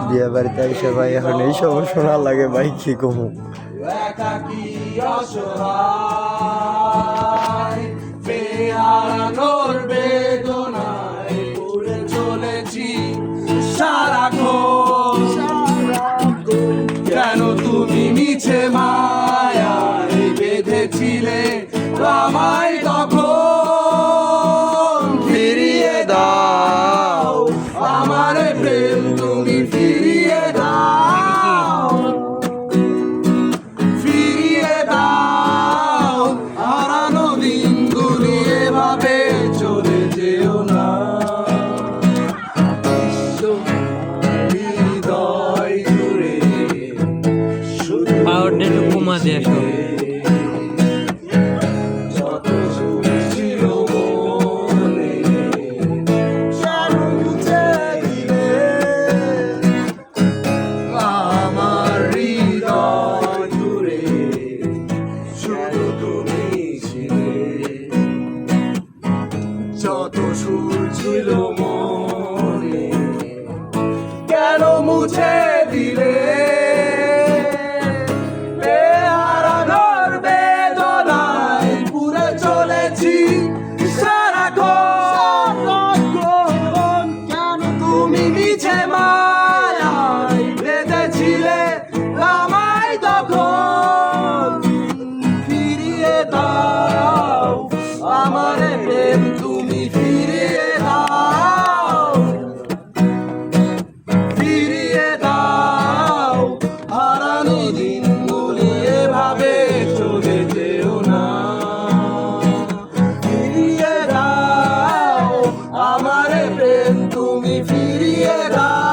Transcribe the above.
বিয়ে বাড়িতে এসে ভাই এখন এই সব শোনা লাগে ভাই কি কমু বেদনায় পড়ে চলেছি সারাক্ষণ কেন তুমি মিছে মায়ায় বেঁধেছিলে আমায় তখন ফিরিয়ে দাও আমার প্রেম তুমি ফিরিয়ে দাও ফিরিয়ে দাও হারানো দিনগুলি এভাবে চলে যেও না হৃদয় জুড়ে শুধু পাওয়ারটা একটু কমা দিয়ে আসো যত সুখ ছিল মনে কেন মুছে দিলে আমার হৃদয় জুড়ে শুধু তুমি ছিলে যত সুর ছিল মনে কেন মুছে দিলে বেহারানোর বেদনায় পুরে চলেছি সারাক্ষণ কেন তুমি মিছে মায়ায় বেঁধেছিলে আমায় তখন ফিরিয়ে দাও আমার প্রেম তুমি ফিরিয়ে দাও ফিরিয়ে দাও হারানো দিনগুলি এভাবে চলে যেও না ফিরিয়ে দাও আমার প্রেম তুমি ফিরিয়ে দাও